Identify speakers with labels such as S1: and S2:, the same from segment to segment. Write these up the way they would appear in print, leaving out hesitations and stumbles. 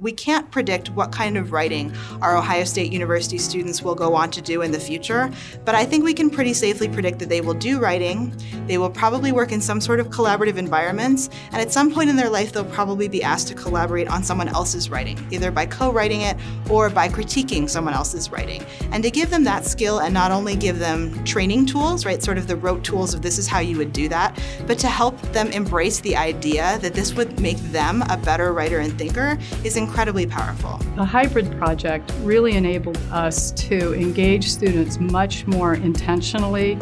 S1: We can't predict what kind of writing our Ohio State University students will go on to do in the future, but I think we can pretty safely predict that they will do writing, they will probably work in some sort of collaborative environments, and at some point in their life they'll probably be asked to collaborate on someone else's writing, either by co-writing it or by critiquing someone else's writing. And to give them that skill and not only give them training tools, right, sort of the rote tools of this is how you would do that, but to help them embrace the idea that this would make them a better writer and thinker is incredibly powerful.
S2: The hybrid project really enabled us to engage students much more intentionally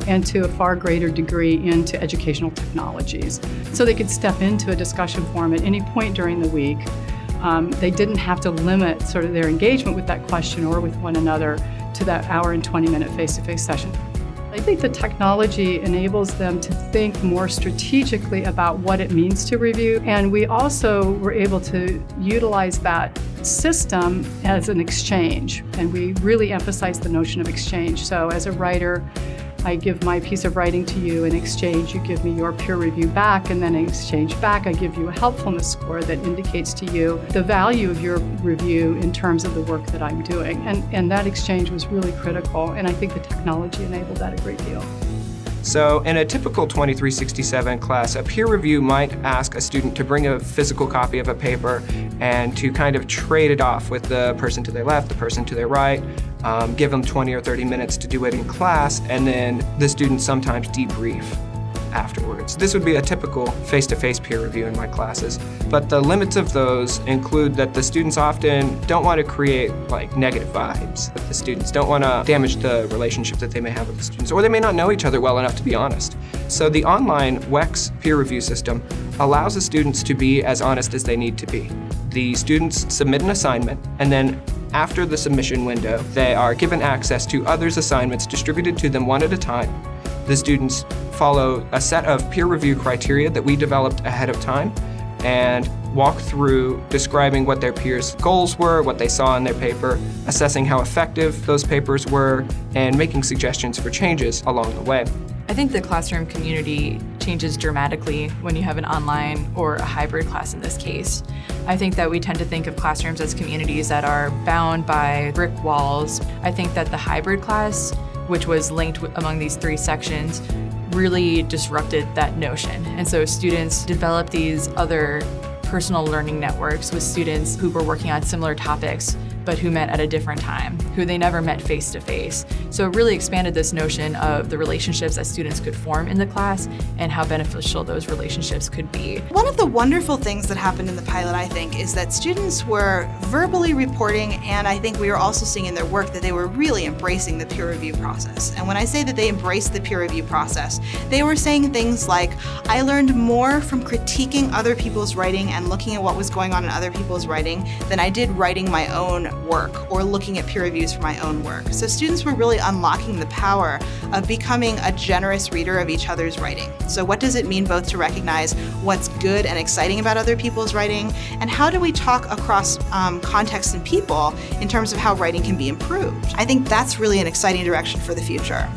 S2: and to a far greater degree into educational technologies. So they could step into a discussion forum at any point during the week. They didn't have to limit sort of their engagement with that question or with one another to that hour and 20-minute face-to-face session. I think the technology enables them to think more strategically about what it means to review, and we also were able to utilize that system as an exchange, and we really emphasize the notion of exchange. So as a writer, I give my piece of writing to you. In exchange, you give me your peer review back, and then in exchange back, I give you a helpfulness score that indicates to you the value of your review in terms of the work that I'm doing. And that exchange was really critical, and I think the technology enabled that a great deal.
S3: So in a typical 2367 class, a peer review might ask a student to bring a physical copy of a paper and to kind of trade it off with the person to their left, the person to their right, give them 20 or 30 minutes to do it in class, and then the students sometimes debrief afterwards. This would be a typical face-to-face peer review in my classes, but the limits of those include that the students often don't want to create like negative vibes. The students don't want to damage the relationship that they may have with the students, or they may not know each other well enough to be honest. So the online WEX peer review system allows the students to be as honest as they need to be. The students submit an assignment, and then after the submission window, they are given access to others' assignments distributed to them one at a time. The students follow a set of peer review criteria that we developed ahead of time and walk through describing what their peers' goals were, what they saw in their paper, assessing how effective those papers were, and making suggestions for changes along the way.
S4: I think the classroom community changes dramatically when you have an online or a hybrid class in this case. I think that we tend to think of classrooms as communities that are bound by brick walls. I think that the hybrid class, which was linked among these three sections, really disrupted that notion. And so students developed these other personal learning networks with students who were working on similar topics, but who met at a different time, who they never met face-to-face. So it really expanded this notion of the relationships that students could form in the class and how beneficial those relationships could be.
S1: One of the wonderful things that happened in the pilot, I think, is that students were verbally reporting, and I think we were also seeing in their work that they were really embracing the peer review process. And when I say that they embraced the peer review process, they were saying things like, I learned more from critiquing other people's writing and looking at what was going on in other people's writing than I did writing my own work or looking at peer reviews for my own work. So students were really unlocking the power of becoming a generous reader of each other's writing. So what does it mean both to recognize what's good and exciting about other people's writing, and how do we talk across contexts and people in terms of how writing can be improved? I think that's really an exciting direction for the future.